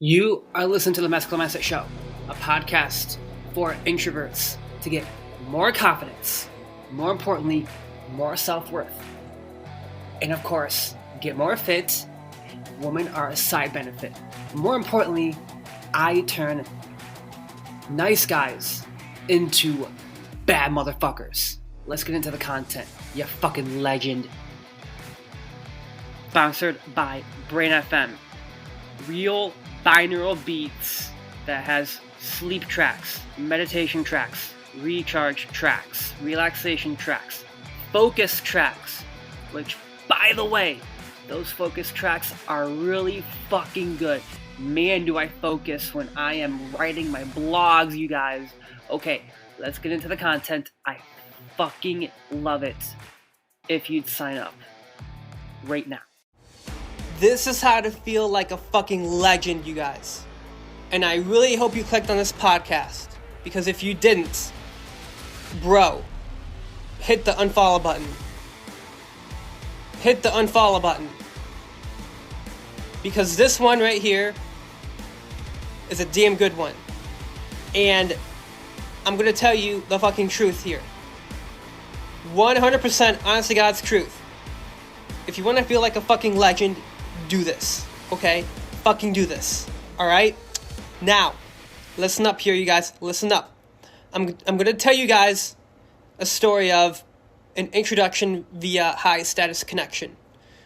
You are listening to the Masculinity Mindset Show, a podcast for introverts to get more confidence, more importantly, more self-worth, and of course, get more fit. Women are a side benefit. More importantly, I turn nice guys into bad motherfuckers. Let's get into the content. You fucking legend. Sponsored by Brain FM. Real binaural beats that has sleep tracks, meditation tracks, recharge tracks, relaxation tracks, focus tracks, which, by the way, those focus tracks are really fucking good. Man, do I focus when I am writing my blogs, you guys. Okay, let's get into the content. I fucking love it. If you'd sign up right now. This is how to feel like a fucking legend, you guys. And I really hope you clicked on this podcast. Because if you didn't, bro, hit the unfollow button. Hit the unfollow button. Because this one right here is a damn good one. And I'm going to tell you the fucking truth here. 100% honest to God's truth. If you want to feel like a fucking legend, do this, okay? Fucking do this, alright? Now, listen up here, you guys. Listen up. I'm going to tell you guys a story of an introduction via high-status connection.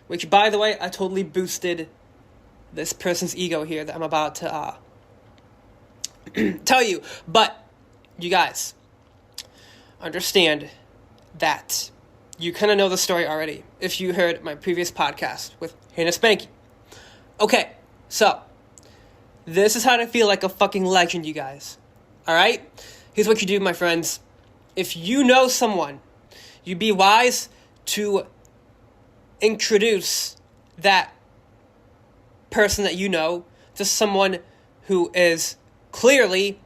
Which, by the way, I totally boosted this person's ego here that I'm about to tell you. But, you guys, understand that you kind of know the story already if you heard my previous podcast with Hannah Spanky. Okay, so this is how to feel like a fucking legend, you guys. Alright? Here's what you do, my friends. If you know someone, you'd be wise to introduce that person that you know to someone who is clearly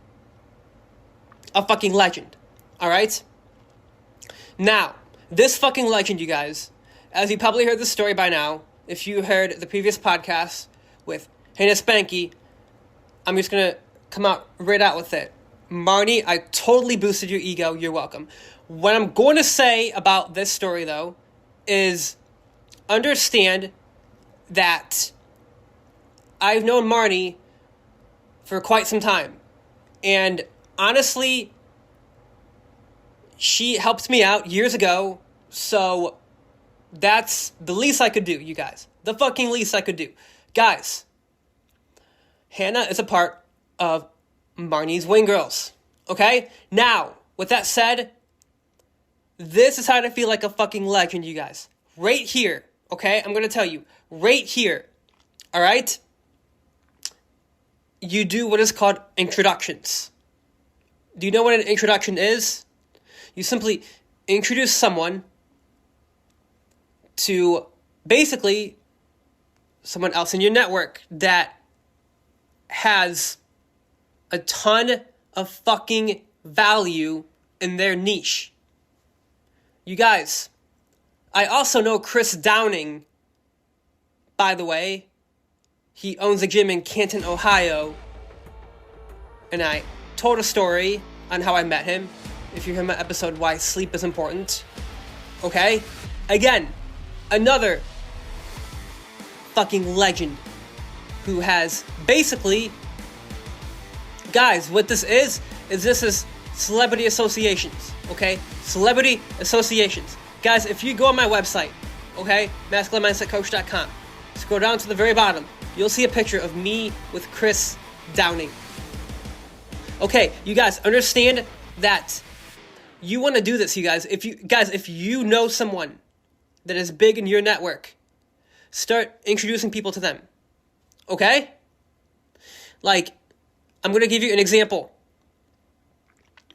a fucking legend. Alright? Now, this fucking legend, you guys, as you probably heard the story by now, if you heard the previous podcast with Hannah Spanky, I'm just going to come out right out with it. Marnie, I totally boosted your ego. You're welcome. What I'm going to say about this story, though, is understand that I've known Marnie for quite some time. And honestly, she helped me out years ago. So that's the least I could do, you guys. The fucking least I could do. Guys, Hannah is a part of Marnie's Wing Girls. Okay? Now, with that said, this is how to feel like a fucking legend, you guys. Right here. Okay? I'm going to tell you. Right here. Alright? You do what is called introductions. Do you know what an introduction is? You simply introduce someone to basically someone else in your network that has a ton of fucking value in their niche. You guys, I also know Chris Downing, by the way. He owns a gym in Canton, Ohio. And I told a story on how I met him. If you hear my episode, Why Sleep is Important. Okay? Again, another fucking legend who has basically, guys, what this is this is celebrity associations, okay? Celebrity associations. Guys, if you go on my website, okay, masculinemindsetcoach.com, scroll down to the very bottom, you'll see a picture of me with Chris Downing. Okay, you guys, understand that you want to do this, you guys. If you know someone that is big in your network, start introducing people to them. Okay? Like, I'm going to give you an example.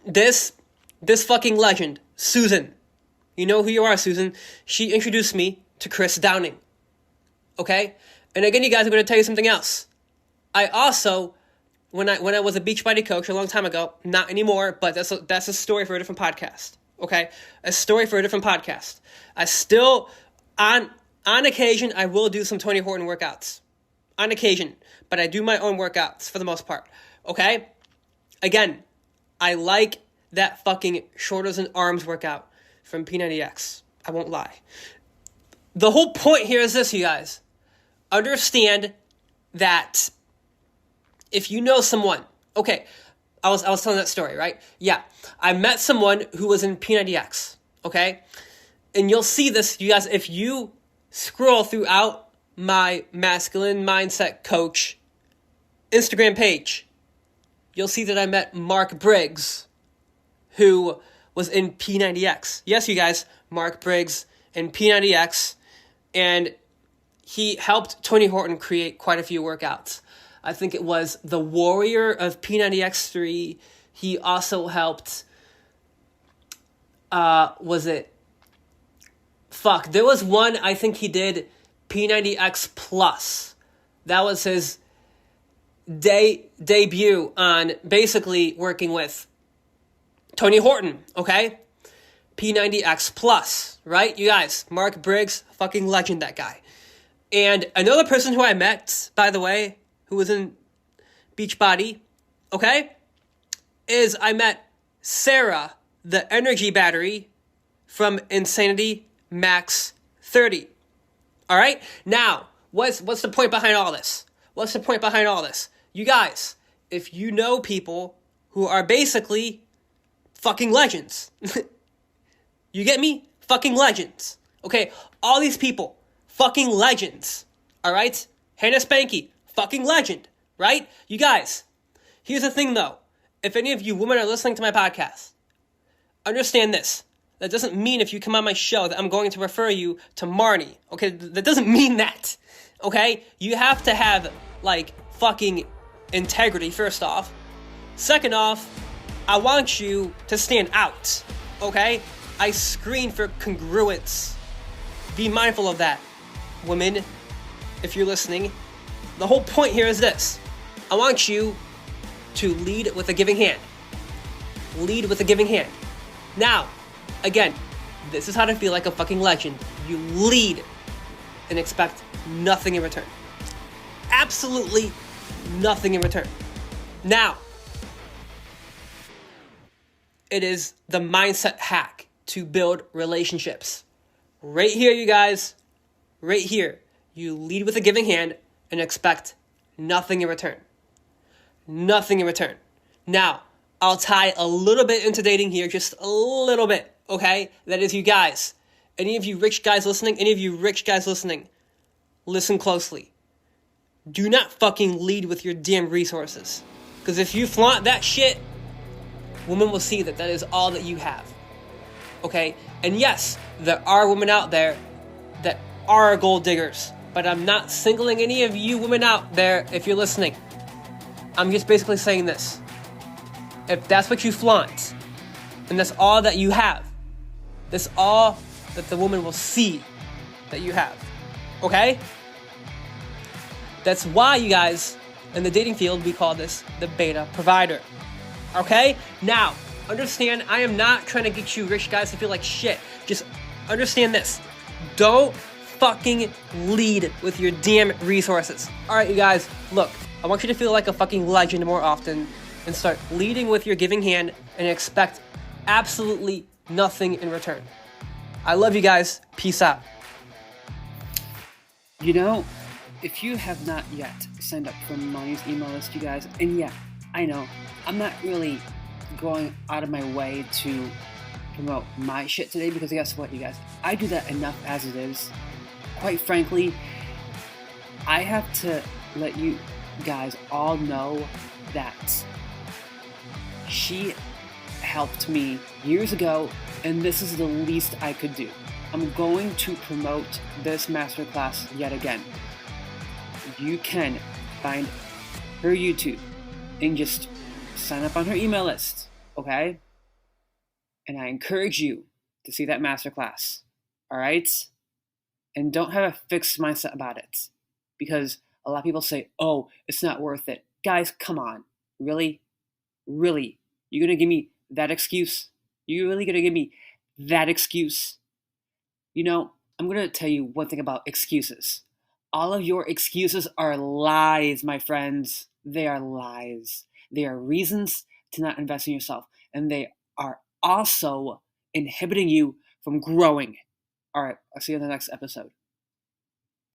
This fucking legend, Susan. You know who you are, Susan. She introduced me to Chris Downing. Okay? And again, you guys, I'm going to tell you something else. I also, when I was a Beachbody coach a long time ago, not anymore, but that's a story for a different podcast. Okay? A story for a different podcast. I still, on occasion, I will do some Tony Horton workouts. On occasion. but I do my own workouts for the most part. Okay? Again, I like that fucking shoulders and arms workout from P90X. I won't lie. The whole point here is this, you guys. Understand that if you know someone, okay, I was telling that story, right? Yeah, I met someone who was in P90X, okay? And you'll see this, you guys, if you scroll throughout my Masculine Mindset Coach Instagram page, you'll see that I met Mark Briggs, who was in P90X. Yes, you guys, Mark Briggs in P90X, and he helped Tony Horton create quite a few workouts. I think it was the Warrior of P90X3. He also helped, there was one, I think he did P90X Plus. That was his debut on basically working with Tony Horton, okay? P90X Plus, right? You guys, Mark Briggs, fucking legend, that guy. And another person who I met, by the way, who was in Beachbody, okay, is I met Sarah, the energy battery from Insanity Max 30. All right? Now, what's the point behind all this? What's the point behind all this? You guys, if you know people who are basically fucking legends, you get me? Fucking legends. Okay, all these people, fucking legends. All right? Hannah Spanky, fucking legend, right? You guys, here's the thing though. If any of you women are listening to my podcast, understand this. That doesn't mean if you come on my show that I'm going to refer you to Marnie. Okay, that doesn't mean that. Okay? You have to have, like, fucking integrity, first off. Second off, I want you to stand out. Okay? I screen for congruence. Be mindful of that, women, if you're listening. The whole point here is this. I want you to lead with a giving hand. Lead with a giving hand. Now, again, this is how to feel like a fucking legend. You lead and expect nothing in return. Absolutely nothing in return. Now, it is the mindset hack to build relationships. Right here, you guys. Right here. You lead with a giving hand and expect nothing in return. Nothing in return. Now, I'll tie a little bit into dating here, just a little bit, okay? That is, you guys. Any of you rich guys listening, listen closely. Do not fucking lead with your damn resources. Because if you flaunt that shit, women will see that that is all that you have. Okay? And yes, there are women out there that are gold diggers. But I'm not singling any of you women out there if you're listening. I'm just basically saying this. If that's what you flaunt, and that's all that you have, that's all that the woman will see that you have. Okay? That's why, you guys, in the dating field, we call this the beta provider. Okay? Now, understand, I am not trying to get you rich guys to feel like shit. Just understand this. Don't fucking lead with your damn resources. Alright, you guys, look, I want you to feel like a fucking legend more often and start leading with your giving hand and expect absolutely nothing in return. I love you guys. Peace out. You know, if you have not yet signed up for Money's email list, you guys, and yeah, I know, I'm not really going out of my way to promote my shit today because guess what, you guys? I do that enough as it is. Quite frankly, I have to let you guys all know that she helped me years ago, and this is the least I could do. I'm going to promote this masterclass yet again. You can find her YouTube and just sign up on her email list, okay? And I encourage you to see that masterclass, all right? And don't have a fixed mindset about it, because a lot of people say, oh, it's not worth it. Guys, come on. Really? Really? You're going to give me that excuse? You're really going to give me that excuse? You know, I'm going to tell you one thing about excuses. All of your excuses are lies, my friends. They are lies. They are reasons to not invest in yourself. And they are also inhibiting you from growing. All right, I'll see you in the next episode.